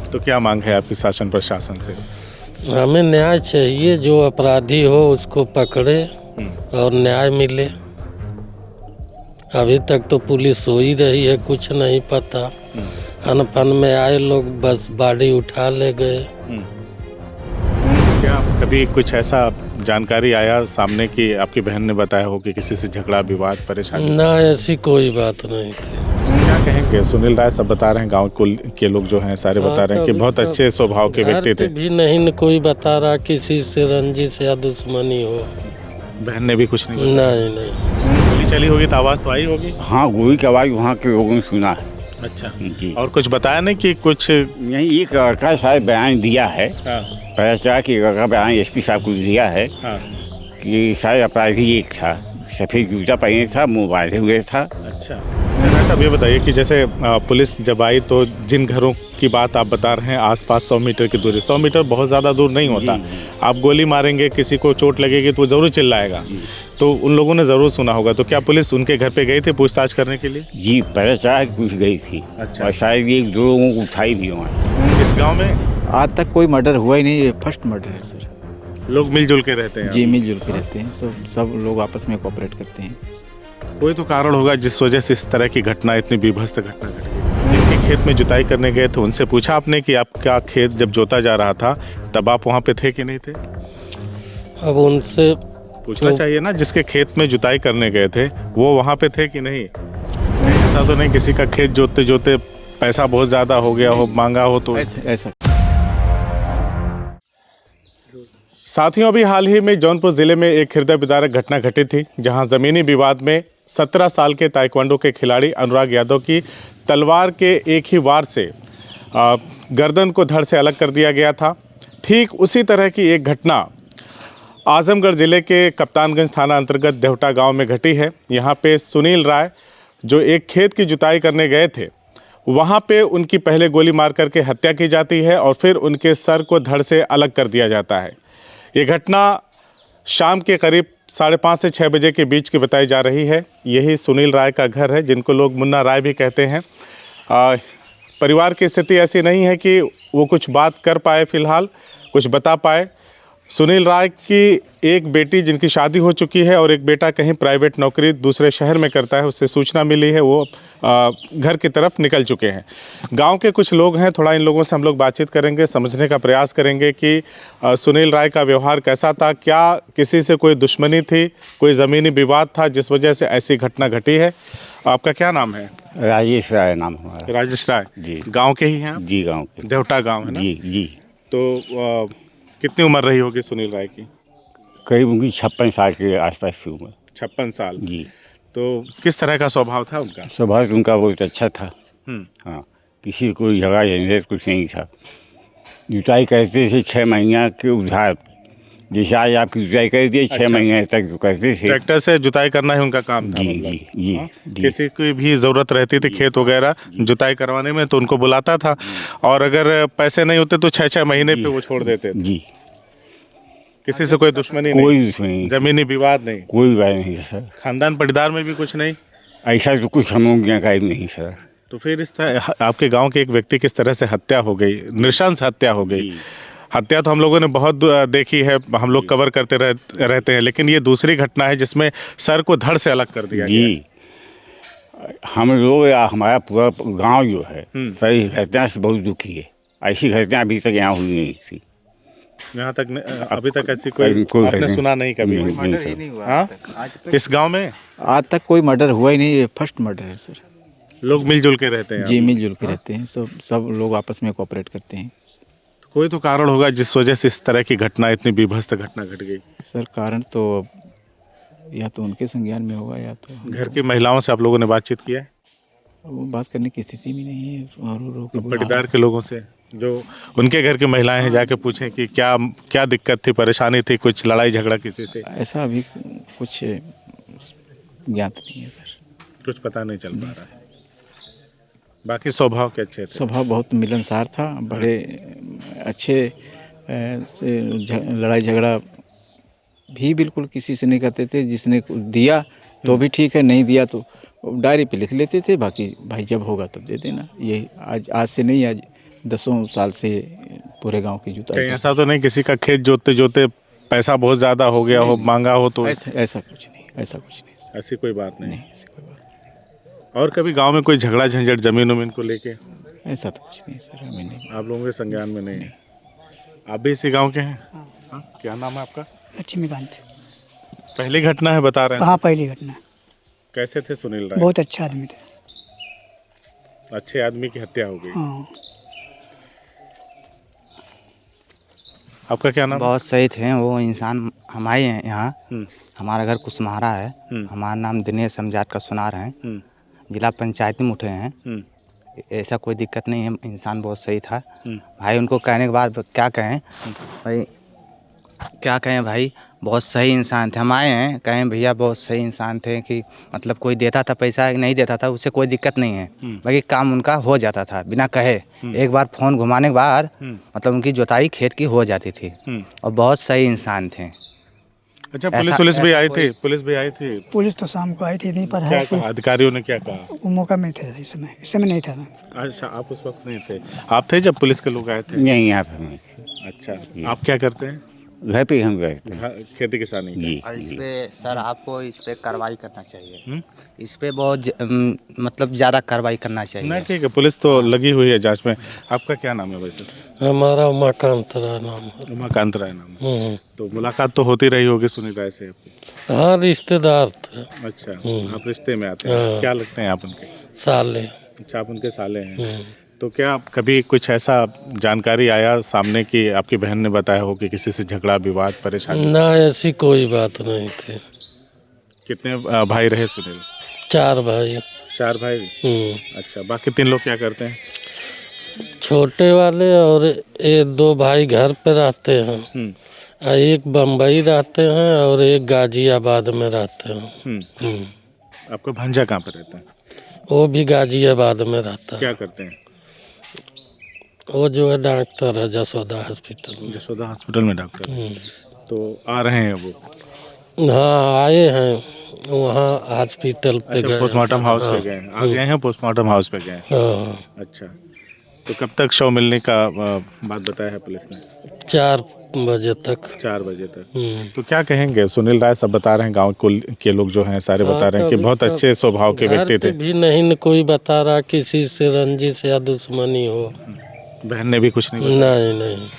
तो क्या मांग है आपकी शासन प्रशासन से? हमें न्याय चाहिए, जो अपराधी हो उसको पकड़े और न्याय मिले। अभी तक तो पुलिस हो ही रही है, कुछ नहीं पता। अनपन में आए लोग बस बॉडी उठा ले गए। क्या कभी कुछ ऐसा जानकारी आया सामने कि आपकी बहन ने बताया हो कि किसी से झगड़ा विवाद परेशानी? ना, ऐसी कोई बात नहीं थी। क्या कहेंगे? सुनील राय सब बता रहे हैं, गांव के लोग जो हैं सारे बता रहे हैं कि बहुत अच्छे स्वभाव के व्यक्ति थे। भी नहीं कोई बता रहा किसी से रंजिश या दुश्मनी हो। बहन ने भी कुछ नहीं? नहीं। गोली चली होगी तो आवाज़ तो आई होगी? हाँ, गोली की आवाज़ वहाँ के लोगों ने सुना है। अच्छा जी। और कुछ बताया नहीं कि कुछ? यही एक लड़का शायद बयान दिया है। हाँ। पता चला कि लड़का बयान एसपी साहब को दिया है। हाँ। कि शायद अपराधी एक था, सफ़ेद जूता पहने था, मुँह बांधे हुए था। अच्छा साहब, ये बताइए कि जैसे पुलिस जब आई तो जिन घरों की बात आप बता रहे हैं आसपास 100 मीटर की दूरी, 100 मीटर बहुत ज़्यादा दूर नहीं होता। आप गोली मारेंगे, किसी को चोट लगेगी तो वो ज़रूर चिल्लाएगा, तो उन लोगों ने ज़रूर सुना होगा। तो क्या पुलिस उनके घर पे गई थी पूछताछ करने के लिए? जी, पता चला कि कुछ गई थी। अच्छा। और शायद एक दो लोगों को उठाई भी वहाँ से। इस गाँव में आज तक कोई मर्डर हुआ ही नहीं, ये फर्स्ट मर्डर है सर। लोग मिलजुल के रहते हैं? जी, मिलजुल के रहते हैं, सब लोग आपस में कोऑपरेट करते हैं। कोई तो कारण होगा जिस वजह से इस तरह की घटना, इतनी बीभत्स घटना घट गई। जिनके खेत में जुताई करने गए थे उनसे पूछा आपने कि आपका खेत जब जोता जा रहा था तब आप वहाँ पे थे कि नहीं थे? अब उनसे पूछना चाहिए ना, जिसके खेत में जुताई करने गए थे वो वहाँ पे थे कि नहीं? ऐसा तो नहीं किसी का खेत जोतते जोते पैसा बहुत ज़्यादा हो गया हो, मांगा हो तो? ऐसा साथियों, अभी हाल ही में जौनपुर जिले में एक हृदय विदारक घटना घटी थी, जहां जमीनी विवाद में 17 साल के ताइक्वांडो के खिलाड़ी अनुराग यादव की तलवार के एक ही वार से गर्दन को धड़ से अलग कर दिया गया था। ठीक उसी तरह की एक घटना आजमगढ़ जिले के कप्तानगंज थाना अंतर्गत देवटा गांव में घटी है। यहां पे सुनील राय जो एक खेत की जुताई करने गए थे, वहां पे उनकी पहले गोली मार करके हत्या की जाती है और फिर उनके सर को धड़ से अलग कर दिया जाता है। ये घटना शाम के करीब 5:30 से 6 बजे के बीच की बताई जा रही है। यही सुनील राय का घर है, जिनको लोग मुन्ना राय भी कहते हैं। परिवार की स्थिति ऐसी नहीं है कि वो कुछ बात कर पाए, फिलहाल कुछ बता पाए। सुनील राय की एक बेटी जिनकी शादी हो चुकी है और एक बेटा कहीं प्राइवेट नौकरी दूसरे शहर में करता है, उससे सूचना मिली है, वो घर की तरफ निकल चुके हैं। गांव के कुछ लोग हैं, थोड़ा इन लोगों से हम लोग बातचीत करेंगे, समझने का प्रयास करेंगे कि सुनील राय का व्यवहार कैसा था, क्या किसी से कोई दुश्मनी थी, कोई ज़मीनी विवाद था जिस वजह से ऐसी घटना घटी है। आपका क्या नाम है? राजेश राय नाम हमारा। राजेश राय जी। गाँव के ही हैं? जी, गाँव के। देवटा गाँव है ना? जी जी। तो कितनी उम्र रही होगी सुनील राय की? करीब उनकी 56 साल के आसपास की उम्र। 56 साल। जी। तो किस तरह का स्वभाव था उनका? स्वभाव उनका बहुत अच्छा था। हाँ, किसी को झगड़ा झंझट कुछ नहीं था। जुताई करते थे 6 महीना के उधार, जैसे आज आपकी जुताई कर दिए 6 महीने तक करते थे। ट्रैक्टर से जुताई करना ही उनका काम था? जी मतलब? जी जी, हाँ? जी। किसी की भी ज़रूरत रहती थी खेत वगैरह जुताई करवाने में तो उनको बुलाता था, और अगर पैसे नहीं होते तो 6-6 महीने पे वो छोड़ देते थे। जी। किसी से कोई दुश्मनी कोई नहीं? दुश्मनी नहीं, जमीनी विवाद नहीं? कोई बात नहीं सर। खानदान परिवार में भी कुछ नहीं? ऐसा तो कुछ हम लोग जानकारी नहीं सर। तो फिर इस तरह आपके गांव के एक व्यक्ति किस तरह से हत्या हो गई, नृशंस हत्या हो गई। हत्या तो हम लोगों ने बहुत देखी है, हम लोग कवर करते रहते हैं, लेकिन ये दूसरी घटना है जिसमें सर को धड़ से अलग कर दिया गया। जी, हम लोग या हमारा पूरा गांव जो है सर इस घटना से बहुत दुखी है। ऐसी घटना अभी तक यहाँ हुई नहीं थी। यहाँ तक अभी तक ऐसी कोई आपने सुना नहीं कभी? नहीं सर। हाँ, इस गांव में आज तक कोई मर्डर हुआ ही नहीं, ये फर्स्ट मर्डर है सर। लोग मिलजुल के रहते हैं? जी, मिलजुल के रहते हैं, सब लोग आपस में कोऑपरेट करते हैं। कोई तो कारण होगा जिस वजह से इस तरह की घटना, इतनी बीभत्स घटना घट गई। सर कारण तो या तो उनके संज्ञान में होगा या तो घर की महिलाओं से आप लोगों ने बातचीत किया है? वो बात करने की स्थिति में नहीं है। और पटीदार के लोगों से, जो उनके घर की महिलाएं हैं, जाके पूछें कि क्या क्या दिक्कत थी, परेशानी थी, कुछ लड़ाई झगड़ा किसी से? ऐसा अभी कुछ ज्ञात नहीं है सर। कुछ पता नहीं चल पा रहा है। बाकी स्वभाव के अच्छे थे? स्वभाव बहुत मिलनसार था, बड़े अच्छे से लड़ाई झगड़ा भी बिल्कुल किसी से नहीं करते थे। जिसने दिया तो भी ठीक है, नहीं दिया तो डायरी पे लिख लेते थे, बाकी भाई जब होगा तब दे देना। ये आज से नहीं, आज 10 साल से पूरे गांव की जुताई कहीं ऐसा तो नहीं किसी का खेत जोतते जोतते पैसा बहुत ज़्यादा हो गया हो, मांगा हो तो? ऐसा कुछ नहीं, ऐसा कुछ नहीं, ऐसी कोई बात नहीं। नहीं ऐसी कोई बात नहीं। और कभी गांव में कोई झगड़ा झंझट जमीन उमीन को लेके ऐसा तो कुछ नहीं सर, हमें नहीं। आप लोगों के संज्ञान में नहीं? आप भी इसी गांव के हैं? हाँ, क्या नाम है आपका? लक्ष्मीकांत। पहली घटना है बता रहे हैं? हाँ, पहली घटना। कैसे थे सुनील राय? बहुत अच्छा आदमी था। अच्छे आदमी की हत्या हो गई। हाँ, आपका क्या नाम? बहुत सही थे वो इंसान। हम आए हैं यहाँ, हम्म, हमारा घर कुसमारा है। हमारा नाम दिनेश समजात का सुनार है। हम्म, जिला पंचायत में उठे हैं। हम्म, ऐसा कोई दिक्कत नहीं है, इंसान बहुत सही था। हम्म। भाई उनको कहने के बाद क्या कहें भाई, क्या कहें भाई, बहुत सही इंसान थे। हम आए हैं कहें भैया बहुत सही इंसान थे कि मतलब कोई देता था पैसा नहीं देता था उससे कोई दिक्कत नहीं है, बाकी काम उनका हो जाता था बिना कहे। एक बार फ़ोन घुमाने के बाद मतलब उनकी जोताई खेत की हो जाती थी और बहुत सही इंसान थे। अच्छा, पुलिस भी आई थी? पुलिस भी आई थी? पुलिस तो शाम को आई थी, नहीं पर क्या है कहा अधिकारियों ने? क्या कहा? वो मौका में थे, इस समय नहीं था ना। अच्छा, आप उस वक्त नहीं थे? आप थे जब पुलिस के लोग आए थे? नहीं यहाँ पे नहीं। अच्छा, आप क्या करते हैं? घर पे हम गए थे। खेती किसानी का? जी और इस जी। पे सर आपको इस पे कार्रवाई करना चाहिए। इस पे बहुत मतलब ज़्यादा कार्रवाई करना चाहिए। नहीं, ठीक है, पुलिस तो लगी हुई है जांच में। आपका क्या नाम है वैसे? हमारा उमाकांत राय नाम है। उमाकांत राय नाम है। तो मुलाकात तो होती रही होगी सुनील राय से आपकी? हाँ, रिश्तेदार थे। अच्छा, आप रिश्ते में आते हैं? हाँ। क्या लगते हैं आप उनके? साले। अच्छा, आप उनके साले हैं। तो क्या कभी कुछ ऐसा जानकारी आया सामने कि आपकी बहन ने बताया हो कि किसी से झगड़ा विवाद परेशानी? ना, ऐसी कोई बात नहीं थी। कितने भाई रहे सुनील? 4 भाई। 4 भाई? अच्छा, बाकी 3 लोग क्या करते हैं? छोटे वाले और ये 2 भाई घर पे रहते हैं। और एक बम्बई रहते हैं और एक गाजियाबाद में रहते हैं। आपका भांजा कहाँ पर रहता है? वो भी गाजियाबाद में रहता है। क्या करते हैं? वो जो है डॉक्टर है जसोदा हॉस्पिटल में। जसोदा हॉस्पिटल में डॉक्टर है। तो आ रहे हैं वो? हाँ, आए हैं वहाँ हॉस्पिटल पे अच्छा, गए। पोस्टमार्टम हाउस पे गए हैं? आ गए हैं, पोस्टमार्टम हाउस पे गए हैं। हाँ, अच्छा, तो कब तक शव मिलने का बात बताया है पुलिस ने? 4 बजे तक। 4 बजे तक। तो क्या कहेंगे? सुनील राय सब बता रहे हैं, गांव के लोग जो हैं सारे बता रहे हैं कि बहुत अच्छे स्वभाव के व्यक्ति थे। भी नहीं कोई बता रहा किसी से रंजिश या दुश्मनी हो। बहन ने भी कुछ नहीं बताया? नहीं।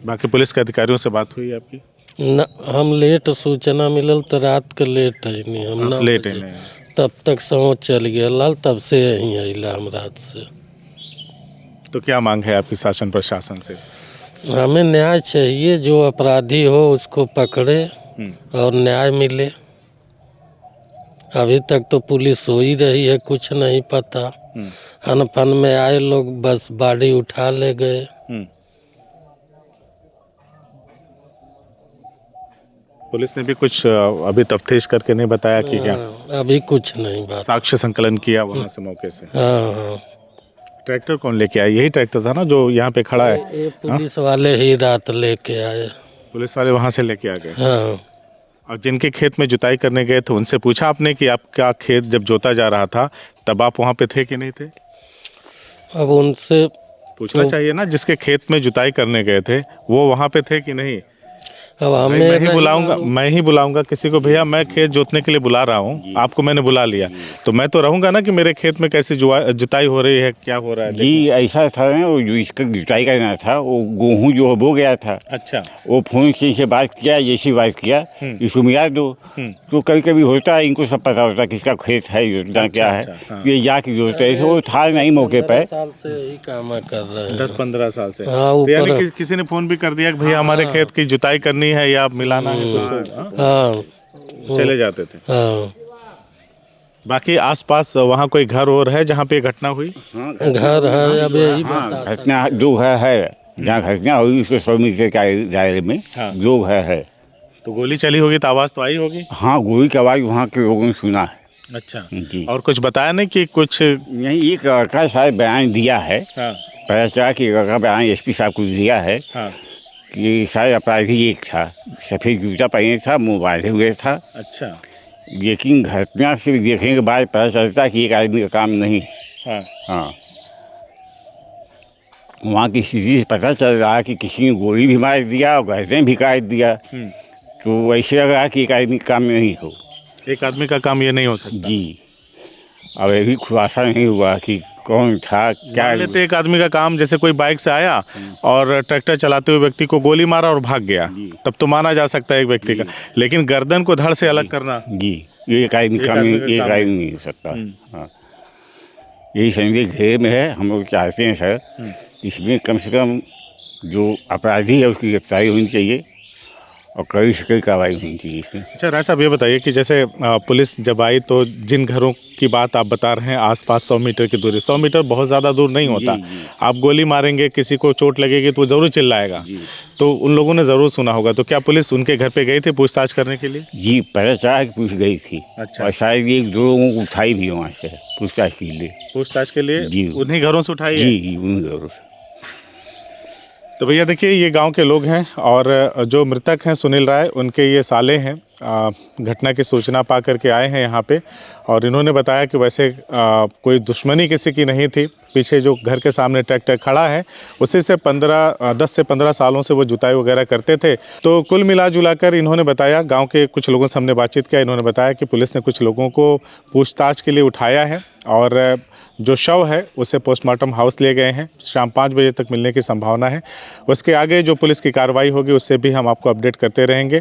बाकी पुलिस के अधिकारियों से बात हुई आपकी? न, हम लेट सूचना मिलल तो रात के लेट है नहीं हम ना लेट है नहीं? तब तक समझ चल गया लाल, तब से यहीं अला हम रात से। तो क्या मांग है आपकी शासन प्रशासन से? हमें न्याय चाहिए, जो अपराधी हो उसको पकड़े और न्याय मिले। अभी तक तो पुलिस सो ही रही है, कुछ नहीं पता। अनपन में आए लोग बस बाड़ी उठा ले गए। पुलिस ने भी कुछ अभी तफ्तीश करके नहीं बताया कि क्या? अभी कुछ नहीं बात। साक्ष्य संकलन किया वहां से मौके से? हाँ। ट्रैक्टर कौन लेके आया? यही ट्रैक्टर था ना जो यहाँ पे खड़ा है? ये पुलिस वाले ही रात लेके आए। पुलिस वाले वहां से लेके आ गए? हाँ। और जिनके खेत में जुताई करने गए थे उनसे पूछा आपने कि आपका खेत जब जोता जा रहा था तब आप वहाँ पे थे कि नहीं थे? अब उनसे पूछना चाहिए ना, जिसके खेत में जुताई करने गए थे वो वहाँ पे थे कि नहीं? अब हमें मैं ही बुलाऊंगा किसी को, भैया मैं खेत जोतने के लिए बुला रहा हूँ, आपको मैंने बुला लिया तो मैं तो रहूंगा ना कि मेरे खेत में कैसी जुताई हो रही है, क्या हो रहा है। जी ऐसा था ना, वो जो इसका जुताई करना था वो गेहूँ जो बो गया था। अच्छा, वो फोन से इसे बात किया, जैसी बात किया इसको मिला दो। तो कभी कभी होता है, इनको सब पता होता है किसका खेत है जोतना क्या है। हाँ। ये जाके जोते थे, वो था नहीं मौके पर। साल से यही काम कर रहे हैं। 10-15 साल से? हाँ, तो यानी ऊपर किसी ने फोन भी कर दिया कि भैया हमारे खेत की जुताई करनी है या मिलाना है कुछ, तो हाँ चले जाते थे। हाँ। बाकी आसपास वहाँ कोई घर और है जहाँ पे घटना हुई? घर है, अब यही हाँ, घटना 2 घर है जहाँ घटना हुई, उसको 100 मीटर के दायरे में 2 घर है। तो गोली चली होगी तो आवाज़ तो आई होगी? हाँ, गोली की आवाज़ वहाँ के लोगों ने सुना है। अच्छा, जी। और कुछ बताया नहीं कि कुछ? यही एक लड़का शायद बयान दिया है। हाँ, पता चला कि लड़का बयान एसपी साहब को दिया है हाँ, कि शायद अपराधी एक था, सफ़ेद जूता पहने था, मुँह बांधे हुए था। अच्छा, लेकिन घटना से देखने के बाद पता चलता कि एक आदमी का काम नहीं। हाँ। हाँ, वहाँ की स्थिति से पता चल रहा है कि किसी ने गोली भी मार दिया और गर्दन भी काट दिया। तो ऐसे लग रहा कि एक आदमी का काम नहीं हो। एक आदमी का काम ये नहीं हो सकता। जी, अब अभी खुलासा नहीं हुआ कि कौन था क्या। मान लेते एक आदमी का काम, जैसे कोई बाइक से आया और ट्रैक्टर चलाते हुए व्यक्ति को गोली मारा और भाग गया, तब तो माना जा सकता है एक व्यक्ति का। लेकिन गर्दन को धड़ से अलग करना, जी, ये एक आदमी का नहीं, एक आदमी नहीं हो सकता। हाँ, यही संदेह घेरे में है। हम लोग चाहते हैं सर, इसमें कम से कम जो अपराधी है उसकी गिरफ्तारी होनी चाहिए और कड़ी से कड़ी कार्रवाई होनी चाहिए इसमें। अच्छा राय साहब, ये बताइए कि जैसे पुलिस जब आई तो जिन घरों की बात आप बता रहे हैं आसपास 100 मीटर की दूरी, 100 मीटर बहुत ज़्यादा दूर नहीं होता। आप गोली मारेंगे, किसी को चोट लगेगी तो वो ज़रूर चिल्लाएगा, तो उन लोगों ने ज़रूर सुना होगा। तो क्या पुलिस उनके घर पे गई थी पूछताछ करने के लिए? जी, पता चला कि पूछ गई थी। अच्छा। और शायद 1-2 लोगों को उठाई भी वहाँ से पूछताछ के लिए। पूछताछ के लिए जी। उन्हीं घरों से उठाई है? जी, उन घरों से। तो भैया देखिए, ये गांव के लोग हैं और जो मृतक हैं सुनील राय, उनके ये साले हैं। घटना की सूचना पा करके आए हैं यहाँ पे और इन्होंने बताया कि वैसे कोई दुश्मनी किसी की नहीं थी। पीछे जो घर के सामने ट्रैक्टर खड़ा है उसी से 10 से 15 सालों से वो जुताई वगैरह करते थे। तो कुल मिला जुला कर इन्होंने बताया, गांव के कुछ लोगों से हमने बातचीत किया, इन्होंने बताया कि पुलिस ने कुछ लोगों को पूछताछ के लिए उठाया है और जो शव है उसे पोस्टमार्टम हाउस ले गए हैं। शाम 5 बजे तक मिलने की संभावना है। उसके आगे जो पुलिस की कार्रवाई होगी उससे भी हम आपको अपडेट करते रहेंगे।